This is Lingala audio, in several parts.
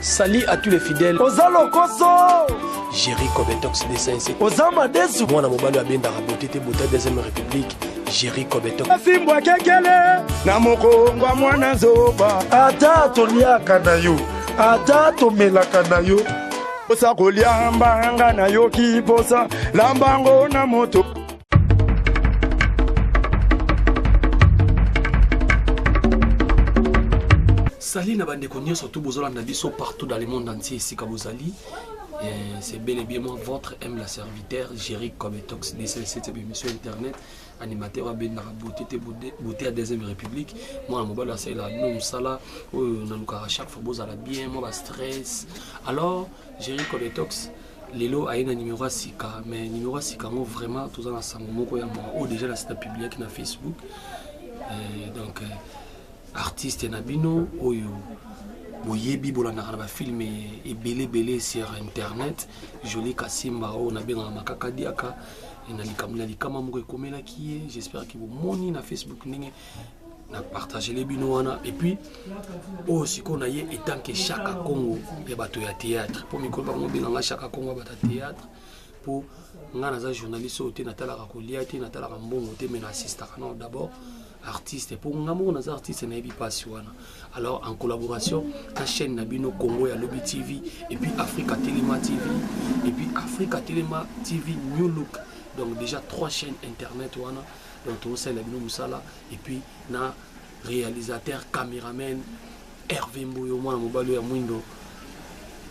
Salut à tous les fidèles. Ozalo Koso. Jerry Kobetox D5. Ozama Desu. Moi na mobali abenda raboté te bota deuxième république. Jerry Kobetox. Simbwa kekele. Na mokongwa mwana zoba. Ata toliaka na yo. Ata tomelaka na yo. Osa koliamba na yo kiposa. Lambango na moto. Salut na bande konyo surtout bozolanda biso partout dans le monde entier ici Kabozali. C'est bel et bien moi votre aime la serviteur Jerry Kobetox D7 émission internet animateur à Ben beauté à deuxième république. Moi na mobile c'est la non sala on a chaque fois bozala bien moi ba stress. Alors Jerry Kobetox lelo a un numéro sika mais numéro sika mo vraiment tout ça na sango moko ya moi déjà la site publié na Facebook. Donc artiste nabino oyo boyebi bolanda na ba film et belé sur internet joli kasimba o na benga makaka diaka na likama moko ekomela ki j'espère que vous moni na Facebook ninge na partager les bino wana et puis aussi qu'on a et tant que chaque Congo ya bato ya théâtre pour mikolo ba mo benga chaque Congo ba théâtre pour ngana za journaliste ote na tala ka kolia te na tala ka mbongo te mais na assista non d'abord artiste pour ngamo na artiste na ebi pasiwana alors en collaboration la chaîne Nabino Congo ya Lobby TV et puis Africa Telema TV et puis Africa Telema TV New Look donc déjà 3 chaînes internet wana donc tout ça Nabino Musala et puis na réalisateur caméraman Hervé Mboyo mwana mobalo ya mwindo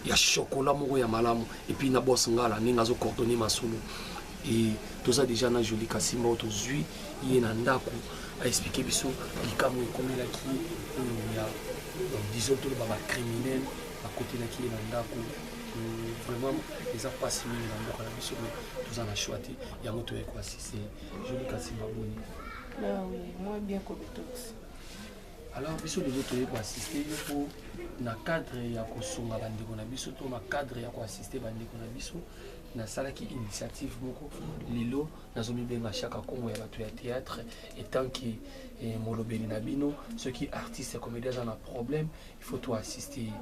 ya chocolat moko ya malamu et puis na boss ngala ninga zo coordonner masolo et tout ça déjà na joli kasima auto zui yena ndako a expliqué biso likamo ekomela ki ya disons tout le baba criminel à côté na ki na ndako vraiment les a pas signé na ndako na biso tout en a choisi ya moto e quoi si c'est joli kasima boni là oui moi bien Kobetox. Alors biso les autres pour assister pour na cadre ya kosunga bandeko na biso to na cadre ya ko assister bandeko na biso na sala ki initiative moko lilo nazomi benga chaque Congo ya bato ya théâtre et tant que molobeli na bino ceux qui artistes comédiens dans un problème il faut tout assister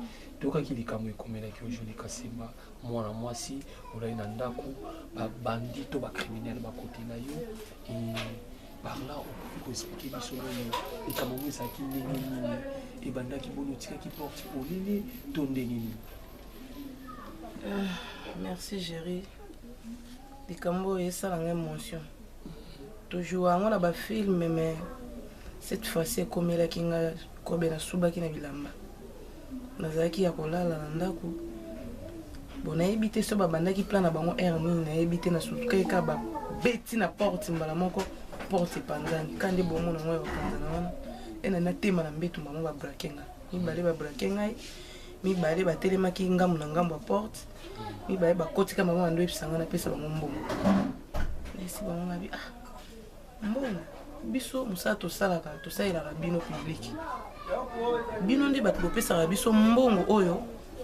toka ki likamo ekomela ki ojoli kasimba mwana mwasi olai na ndako ba bandito ba criminel ba côté na yo et par là on peut expliquer biso et comment ça qui et banda ki bono tika ki porte olili tondeni. Merci Jerry. Les Cambo et ça en émotion. Toujours on a un film mais cette fois-ci comme la kinga kobe na suba kina bilamba. Nazaki ya kolala na ndako. Bon na ebité so ba banda ki plan na bango air ni na ebité na suka ka ba beti na porte mbala moko porte panzani kande bomo na ngwe bapanzana wana. Ena na tema na mbetu mama ba brakenga. Ni bale ba brakenga mi bale ba telema ki ngamu na ngambo porte. Mi ba ba kotika mama ndo epsanga na pesa bango mbongo. Nesi bango ngabi mbongo biso musato salaka to saila bino public. Bino ndi bat bopesa biso mbongo oyo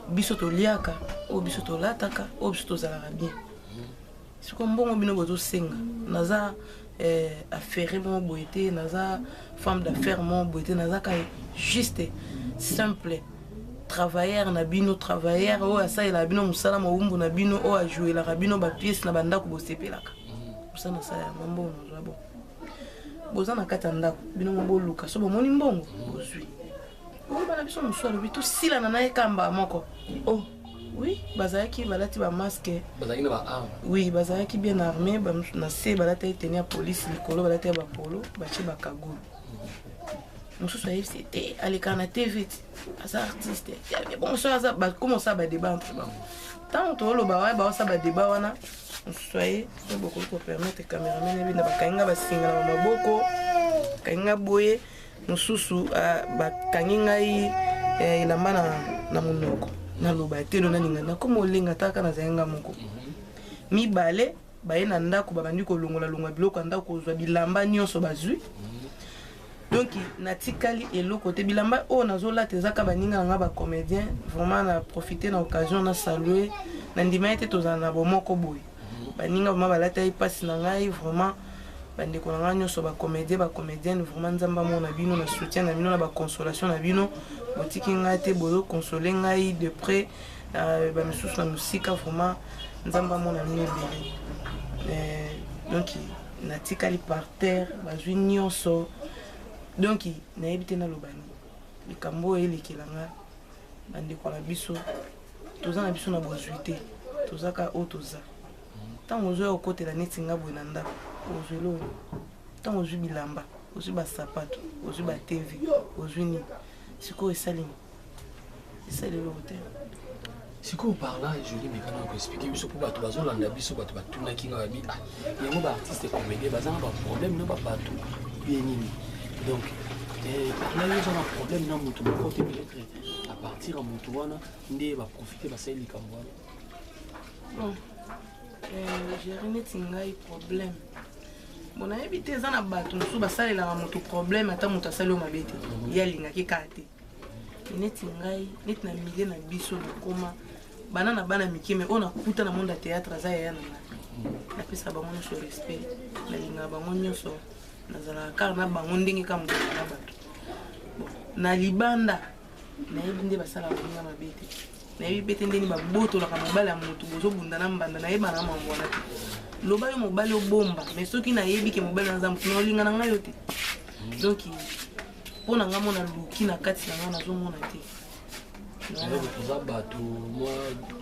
biso to liaka o biso to lataka o biso to zalaka bien. Siko mbongo bino bozo senga naza affaire mon boité naza femme d'affaires mon boité naza ka juste simple travailleur na bino travailleur o asa ila bino musala mawumbu na bino o a jouer la bino ba pièce na banda ko bosepelaka musana sa ya mbongo nzabo bozana kata ndako bino mbo luka so bomoni mbongo bozwi o bana biso musala bitu sila na nae kamba moko oh oui bazaki balati ba masque bazaki na ba arme oui bazaki bien armé ba na se balati tenir police likolo balati ba polo ba chi ba kagulu mususu ayi c'était aller kana TV asa artiste bon ça ba comment ça ba débat entre ba tant to lo ba wa ba ça ba débat wana mususu ayi so beaucoup pour permettre cameraman bi na ba kanga ba singa na maboko kanga boye mususu ba kanginga yi ilamba na munoko na loba telo na ninga na komo lenga taka na zenga moko mi bale ba ina ndako ba bandi ko longola biloko ndako zwa bilamba nyonso bazui. Donc natikali elo côté bilamba o nazola tezaka baninga nga ba comédien vraiment na profiter na occasion na saluer na ndima ete tozana bomoko boy baninga vraiment balata ipasi na ngai vraiment bandeko na ngai nyonso bacomédienne vraiment nzambe amona bino na soutien na bino na baconsolation na bino botiki ngai te bozokonsole ngai de près bamisusu na mosika vraiment nzambe amona bino ebele donc natikali par terre bazwi nyonso donc nayebi te nalobani likambo oyo elekela nga bandeko na biso toza na biso na bozwi te tozaka oyo toza ntango ozoya kokotela neti nga boye na ndako ozwi lo ntango ozwi bilamba ozwi basapato ozwi batv ozwi nini sikoyo esalemi esaleloko te sikoyo parla joli mekana koexplike biso mpo bato bazolanda biso bato batunaki nga babi yango baartiste comédien baza na baproblème na babato bien nini donc parla yo oza na problème na moto moko te peut-être à partir ya moto wana nde baprofite basali likambo wana bon gérer neti ngai problème bon nayebi te eza na bato mosusu basalelaka moto problème ata moto asali oyo mabe te ye alingaki kaka te neti ngai neti na milie na biso lokoma bana na bana mike me oyo nakuta na monde ya théâtre aza yaya na nga napesa bango nyonso respect nalingaka bango nyonso nazalaka kaka na bango ndenge ka moto na bato na libanda nayebi nde basalaka baninga mabe te nayebi pe te ndeni babotolaka mobali ya moto bozobunda na mbanda nayeba na mambo wana te loba yo mobali obomba mais soki nayebi ke mobali naza motu naolinga na ngai yo te donc mpo na nga mona luki na kati na nga nazomona te toza bato mwa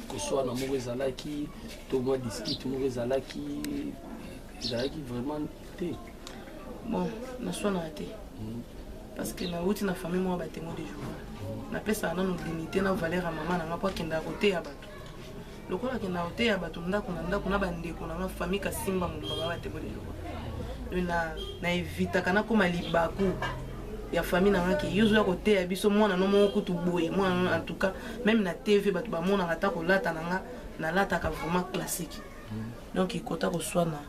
koswana moko ezalaki to mwa diskite moko ezalaki vraiment te bon naswanaka te parce que nauti na famille mwa batémoin de jour napesaka nano dignité na valeur ya mama na nga mpo akendaka koteya bato lokola akendaka koteya bato ndako na ndako na bandeko na nga famille kasimba molumba ba batémoin de jour na evitaka nakoma libaku ya famille na nga ke yo ozoya koteya biso mwana no moko kutu boye mwana en tout cas même na tv bato bamonaka ata kolata na nga nalataka vraiment classique donc ekota koswana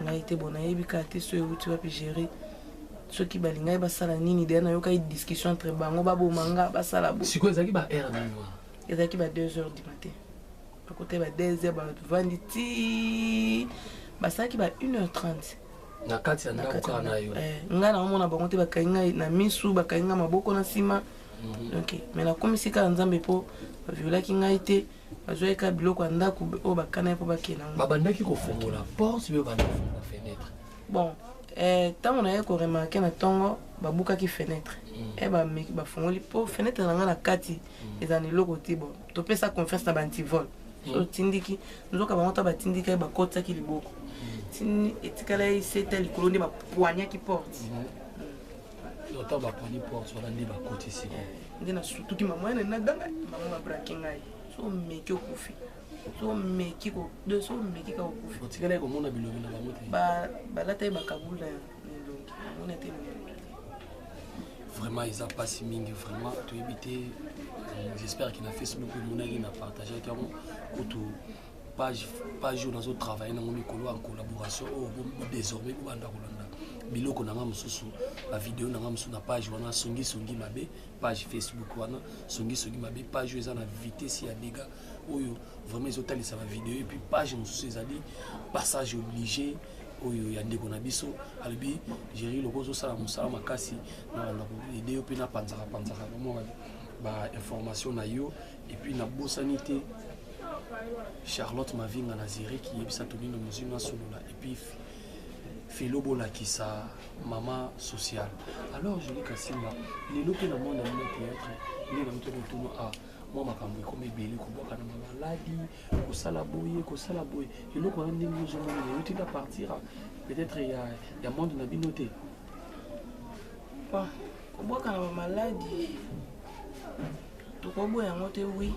ngai te bon nayebi kaka te so euti wapi gérer soki balingai basala nini deya nayokai discussion entre bango babomanga basala bo sikoyo ezalaki ba heure nini wana ezalaki ba 2h du matin bakote ba 2h bavandi ti basalaki ba 1h30 na kati ya ndako kaka na yo ngai naomona bango te bakangi ngai na misu bakangi ngai maboko na nsima donc mais nakomisi kaka nzambe mpo baviolaki ngai te bazwaki biloko ya ndako oyo bakana mpo bakenda ngo babandaki kofongola porte mpe babanda kofongola fenêtre bon ntango naye koremarke na ntongo babukaki fenêtre bafongoli mpo fenêtre na ngai na kati eza na eloko te bon topesa confiance na bantivol so tindiki nzoka bango ta batindiki ye bakotaki liboko tini etikala ye seta likolo nde bapoignaki porte ota bapoigni porte wana nde bakotisi nde nasutuki mama ene naganga mama babraki ngai so meki okufi so meki ka okufi otikala ye komona bilongi na bango te balata ye bakabula ya milongi amona te vraiment eza mpasi mingi vraiment toyebi te j'espère que na facebook emonaki na partageaki yango kutu page oyo nazotravaille nango mikolo en collaboration oyo désormais bobanda kolanda biloko nanga mosusu bavideo nanga mosusu na page wana songisongi mabe page facebook wana songisongi mabe page oyo eza na vitesse ya dega oyo vraiment ezotalisa bavideo et puis page mosusu ezali passage obligé oyo ya ndeko na biso alobi géri loko ozosala mosala makasi na banda koede yo mpe napanzaka mwa bainformation na yo et puis nabosani te Charlotte Mavinga Naziri qui yebisa tonino mozino solola et puis Felo bolakisa maman sociale. Alors je dis Kassimba, les locaux dans le monde de théâtre, les dans le tournoi à moi ma cambo comme belé ko boka na maladie, ko sala boye, les locaux on ndenge zo mona uti da partir peut-être il y a monde na binoté. Bon, ko boka na maladie. To ko boya ngote oui.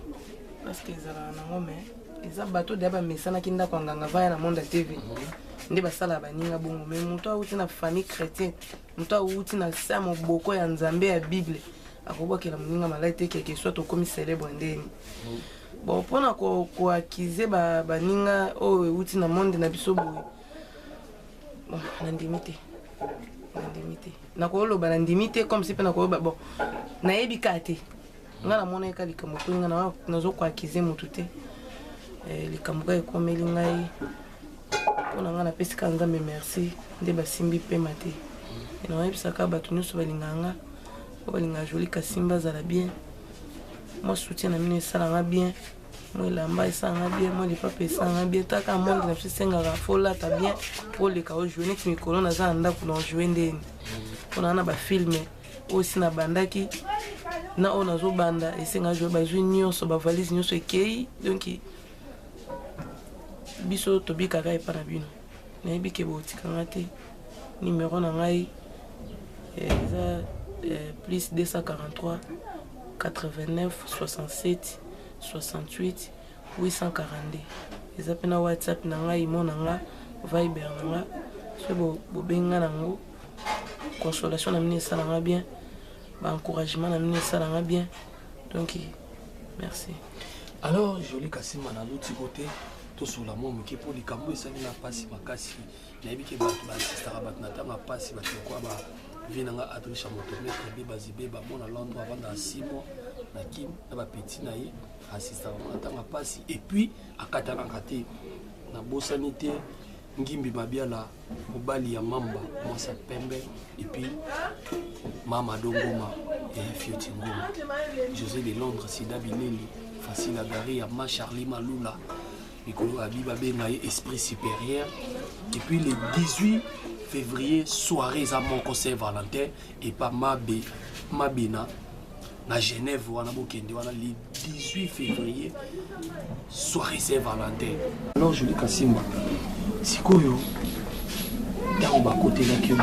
Parce que ezala nango mais eza bato de ba mesana kinda kwa nganga vaya na monde TV nde basala baninga bongo mais muto auti na famille chrétienne muto auti na samo boko ya nzambe ya bible akobokela muninga malaite quelque soit to komi célèbre ndeni bon pona ko accuser baninga o auti na monde na biso boye bon na ndimité na ko lo ba ndimité comme si pena ko bon na yebi kate nga namona eka likambo to nga nazo ko accuser mutu te likambo ka ekomeli ngai mpona nga napesika nzambe merci nde basimbi pema te nayebisaka bato nyonso balinganga po balinga Jolie Kasimba azala bien moi soutien na mino esalanga bien moi elamba esalanga bien moi lipapa esalanga bien taka monde na biso esengaka folata bien po oleka ojue neti mikolo naza na ndako na ojue ndeni mpona wana bafilme oyo si na bandaki na oyo nazobanda esenga jue bazwi nyonso bavalise nyonso ekei donc biso tobikaka epa na bino nayebi ke botikanga te numéro na ngai eza plus 243 89 67 68 842 eza pe na whatsapp na ngai imo na nga viber na nga so bobenga nango consolation na mine esalanga bien encouragement na mine esalanga bien donc merci. Alors Jolie Kasimba na l'autre côté tout sur la momme qui pour les cambos et ça n'a pas si makasi nayebi ke bato basistaka bato na tanga pasi bato kwa ba vinanga adrisha motomètre be bazibe ba mona Londres avant dans 6 mois na kim na ba petit na ye assistaka na tanga pasi et puis akatana kate na bosanité ngimbi mabiala mobali ya mamba mwasa pembe et puis mama dongoma et fioti ngoma José de Londres Sida Bileli facile à garer ya ma Charlie Malula Mikolo Abiba Bengaye esprit supérieur et puis le 18 février soirée à mon concert Valentin et pas Mabena na Genève wana bokende wana le 18 février soirée Saint Valentin. Alors Jolie Kasimba sikoyo ntango bakotelaki yo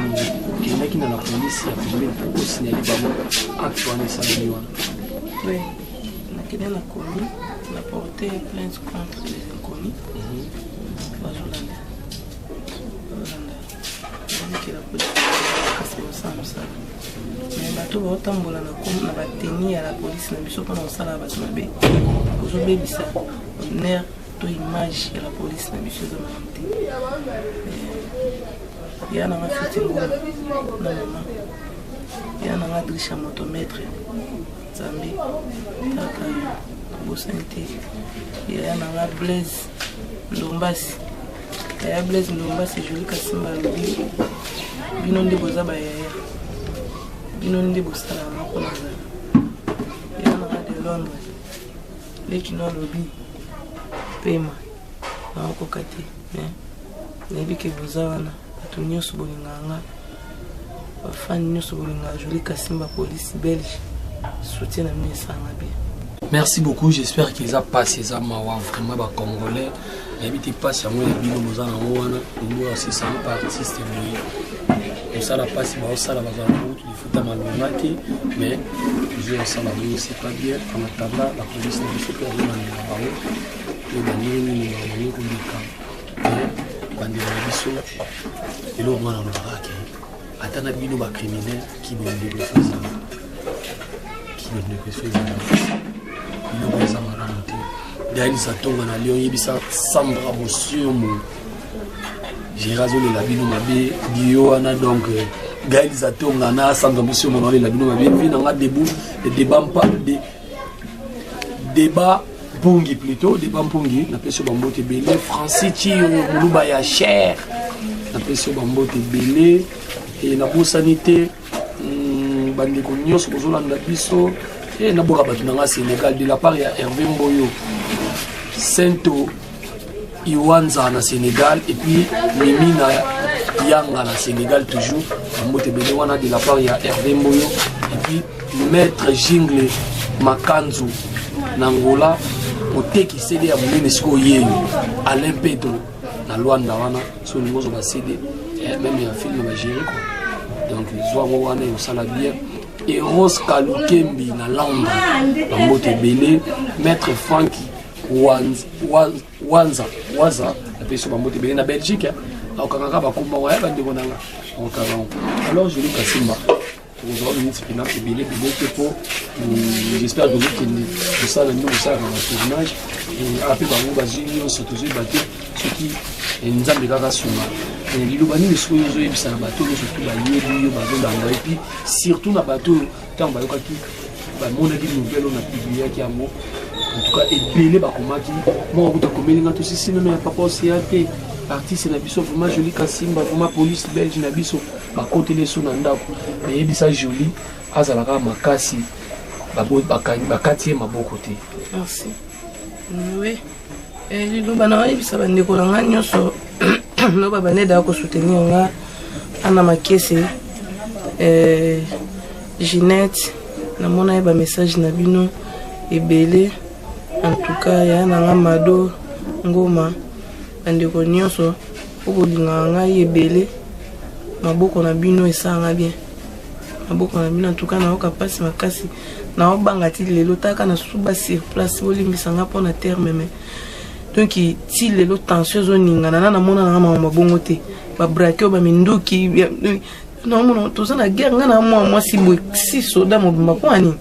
okendaki na la police ya pembe pour osignali bango acte wana esalemi wana. Oui, nakende na komi na porté plainte contre les inconnus bazolanda que la police kasi osala mosala mais bato baotambola na bateni ya la police na biso mpona kosala bato mabe ozobebisa honneur to image ya la police na biso eza malamu te ya nanga fiti ngoma na mama ya nanga drisha motomètre nzambe taka bosani te ya nanga Blaise Ndombasi ya Blaise Ndombasi Jolie Kasimba alobi bino nde boza bayaya bino nde bosala moko nazala ya nanga de Londres lekino alobi pema naokoka te nayebi ke boza wana bato nyonso bolinganga bafani nyonso bolingaka Jolie Kasimba police belge soutien na mine esanga bien. Merci beaucoup, j'espère qu'ils ont passé ça mawa vraiment ba congolais habité pas sur moi bino moza na wana ngo aussi ça pas artiste mais ça la passe ba ça la bazala route il faut ta malomati mais je ça la vie c'est pas bien en attendant la police ne fait pas rien dans la route et banini ni kundika bandi na biso et lo mwana na raki atana bino ba criminel qui veut le faire ça qui veut le faire ça il Gaël Satonga na Lyon yebisa Sandra Bosiomo Girazole la bino mabe Dio ana donc Gaël Satonga na Sandra Bosiomo na la bino mabe vina nga debout le débat pongi plutôt débat pongi na peso bambote belé Francis Chio Muluba ya cher na peso bambote belé et na bosanité bandeko nyos bozolanda biso et na boka batu na Sénégal de la part ya Hervé Mboyo Sento Iwanza na Sénégal et puis Mimi na Yanga na Sénégal toujours mbote belé wana de la part ya Hervé Mboyo et puis maître Jingle Makanzu na Angola oteki CD ya munene siko yeyo Alain Pedro na Luanda wana so ngozo ba CD même ya film ba gérer quoi donc soit wana yo sala bien et Rose Kalukembi na Londres mbote belé maître Frankie Wanza la personne mbote belé na Belgique au Canada ba kumba wa ba ndiko nanga au Canada. Alors Jolie Kasimba vous aurez une spinach belé pour j'espère que vous ça le nouveau ça dans le tournage et après ba ngo ba junior surtout baté ce qui nzambe kaka suma et lilobani le soyo zo ebisa na bato surtout ba yebi yo bazo ndanga et puis surtout na bato tant ba yokaki ba mona ki nouvelle on a publié ki yango en tout cas ebele ba komaki moi okuta komelinga to sisi na papa aussi ate artiste na biso vraiment Jolie Kasimba vraiment police belge na biso ba côté les sous na ndako mais yebisa Jolie azalaka makasi bakati maboko te. Merci. Oui. Lilo bana yebisa bandeko na nga nyonso no baba ne da ko soutenir nga ana makese Ginette namona ba message na bino ebele en tout cas ya na nga Mado Ngoma bandeko nyonso obolinga nga ebele maboko na bino esanga bien maboko na bino en tout cas na okapasi makasi na obanga ti lelo taka na suba sur place olimbisa nga pona terme mais donc ti lelo tension zoninga na mona na mama bongo te ba braquer ba minduki non mon to ça na guerre nga na moi si boy si soda mo bimba ko ani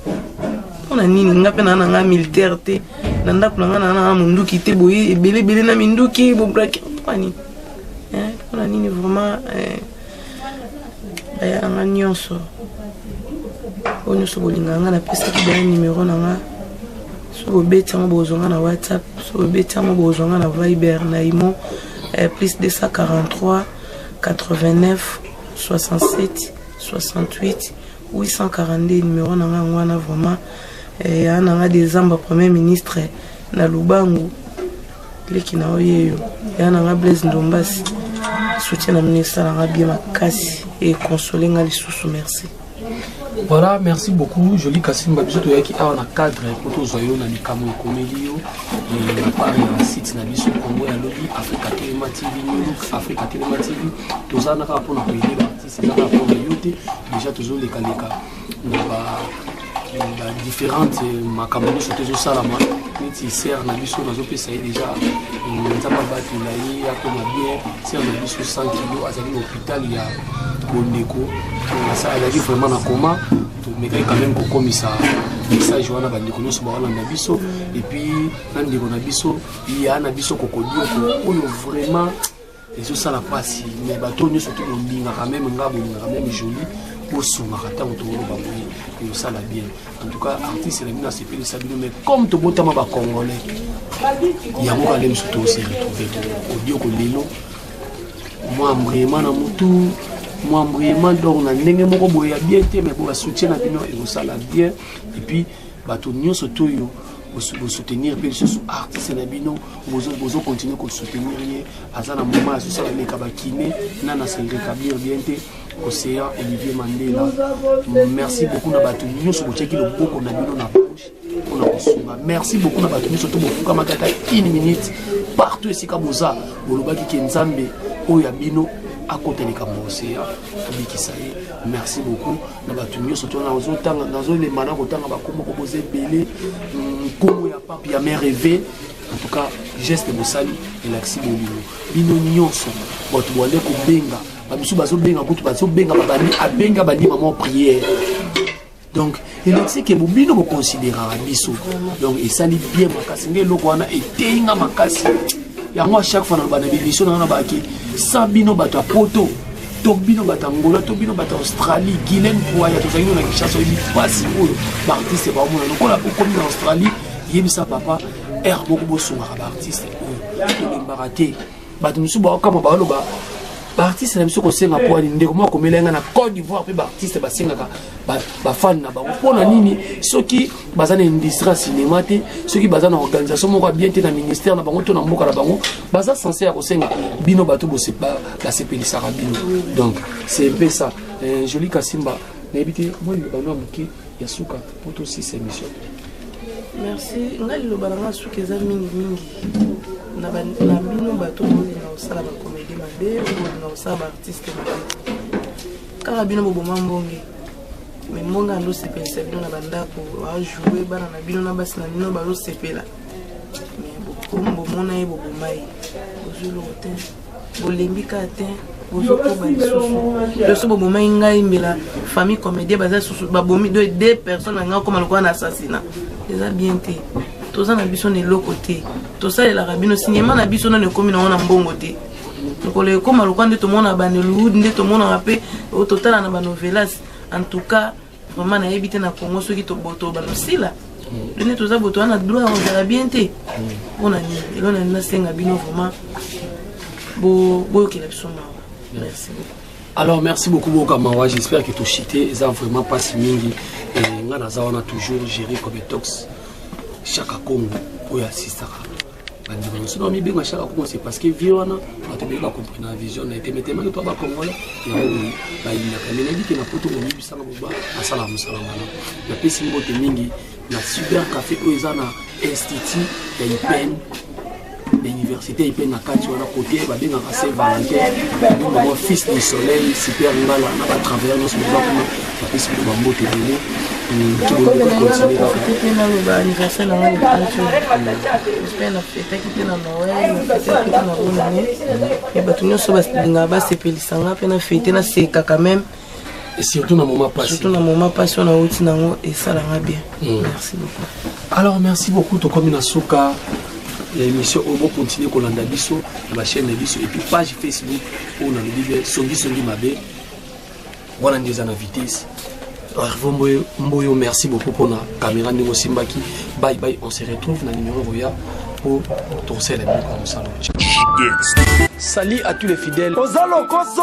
ona nini nga pe na nga militaire te na ndako na nga na munduki te boye ebele na minduki bo braquer ko ani ona nini vraiment ya nga nyonso on se bolinga nga na pesa ki ba numéro na nga so beti mo bozonga na WhatsApp so beti mo bozonga na Viber na Imo plus 243 89 67 68 842 numéro na nga ngwana vraiment ya na nga des amba premier ministre na Lubangu leki na oyeyo ya na nga Blaise Ndombasi soutien na ministre na nga bien makasi et consoler nga lisusu merci. Voilà, merci beaucoup. Jolie Kasimba biso toyaki awa na cadre pour tous zoyo na mikamo ekomeli yo et na part na site na biso Congo ya lobi Africa Telema TV Africa Telema TV tozana ka pour na koyeba artiste na pour yote déjà toujours les kaleka na ba différentes makambo so tezo salama niti ser na biso na zo pesa déjà nzamba batu la yi akoma bien ser na biso 100 kg azali hôpital ya Bondeko ça a dit vraiment na coma mais quand même ko komisa message wana bandiko nyonso ba wana na biso et puis na ndiko na biso ya na biso kokodio ko oyo vraiment les ça la passe mais bato nyonso to mbinga quand même ngabo quand même joli pour suma kata to lo ba boye que ça la bien en tout cas artiste la mina c'est fait sabino mais comme to botama ba congolais ya mo balem surtout se retrouver audio ko lelo moi vraiment na mutu moi vraiment donc na ndenge moko boya bien te mais bo soutien na bino et ça la bien et puis bato nyonso to yo vous soutenir bien sûr artiste na bino vous continuer à soutenir azana moment ça les kabakine na na se rétablir bien te Océan Olivier Mandela merci beaucoup na bato nyonso bo cheki le boko na bino na bouche on a reçu merci beaucoup na bato nyonso to bofuka makata 1 minute partout ici kaboza bolobaki ke nzambe oya bino à côté de Cambodia, merci beaucoup. Nous avons surtout dans les manants autant comment proposer belé, comment y a pas bien mais rêvé. En tout cas, geste de sali et l'accès de l'île. Bino nyonso, votre boile ko benga, babisu bazo benga kutu bazo benga babani a benga bani maman prière. Donc, il est que bino vous considérer biso. Donc, et sali bien makasi ngelo wana et tinga makasi. Ya moi chaque fois dans la émission on a baki sabino bato poto tobino bato Angola tobino bato Australie Guinée Poya to zangi na kishaso ibi pasi oyo ba artiste ba mona no kola ko en Australie yebisa papa beaucoup bosunga ba artiste oyo to mbaraté bato musu ba kama ba lo ba artiste na biso ko senga po ani ndeko mo ko melenga na Côte d'Ivoire pe ba artiste ba senga ba fan na ba pona nini soki bazana industrie cinéma te soki bazana organisation moko bien te na ministère na bango to na mboka na bango baza censé ya ko senga bino bato bo se ba la sepeli sarabino donc c'est un peu ça Jolie Kasimba na ebité moi le bano muki ya suka pour tout ces émissions. Merci ngali lo balanga suka za mingi na bino bato na osala ba comédie mabe na osala ba artiste mabe kala bino boboma mbonge mais mbonga ndo sepela bino na bandako wa jouer bana na bino na basi na bino balo sepela mais bokombo mona ye boboma ye bozolo te bolembi ka te bozoko ba lisusu leso boboma ngai mbela famille comédie baza susu babomi deux personnes nga comme alikuwa na assassinat déjà bien te toza na biso ne lokote tosalela rabino cinéma na biso na ne komi na ona mbongo te lokole koma lokande to mona ba Hollywood nde to mona pe au total na ba novelas en tout cas vraiment na ebité na Congo soki to boto ba nosila ne toza boto na droit on za bien te on a ni elona na senga bino vraiment boyokela biso mawa. Merci beaucoup. Alors merci beaucoup Bokamawa, j'espère que tout chité ça vraiment pas si mingi et nga naza wana toujours gérer comme tox chaque Congo pour assister bandi ba so mi benga chaque Congo c'est parce que vie wana tu peux pas comprendre la vision na été mettement que toi ba Congolais ya ba ina kamena dit que na poto mo bisa na boba asala musala na pesi mbote mingi na super café oezana institut ya IPN l'université IPN na kati wana côté ba benga Saint-Valentin mon fils du soleil super ngala na ba travers nos boba kuma na pesi ba mbote dele anniversaire na ngani j'espère na fête qui na Noël na fête na bonne année et bato nyonso balinga basepelisanga mpe na fête na seka quand même et surtout na moment passé on a outi nango et ça l'a bien. Merci beaucoup. Alors merci beaucoup to comme na soka l'émission on va continuer kolanda biso na la chaîne biso et puis page Facebook on a le bible songi mabe wana ndeza na vitesse. Mboyo, merci beaucoup pour la caméra de Simbaki. Bye bye, on se retrouve dans le numéro Roya pour tourner les mains comme ça. Salut à tous les fidèles. Ozalo Koso.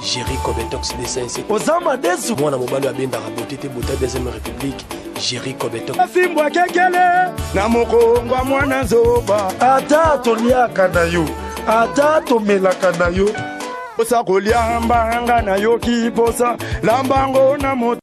Jerry Kobetox de Saint-Cyr. Ozama Desu. Moi, na mobile abenda raboté te bota deuxième république. Jerry Kobetox. Simbwa kekele. Na mokongwa mwana zoba. Ata toliaka na yo. Ata tomelaka na yo. Osa kolia mbanga na yo kiposa lambango na moto.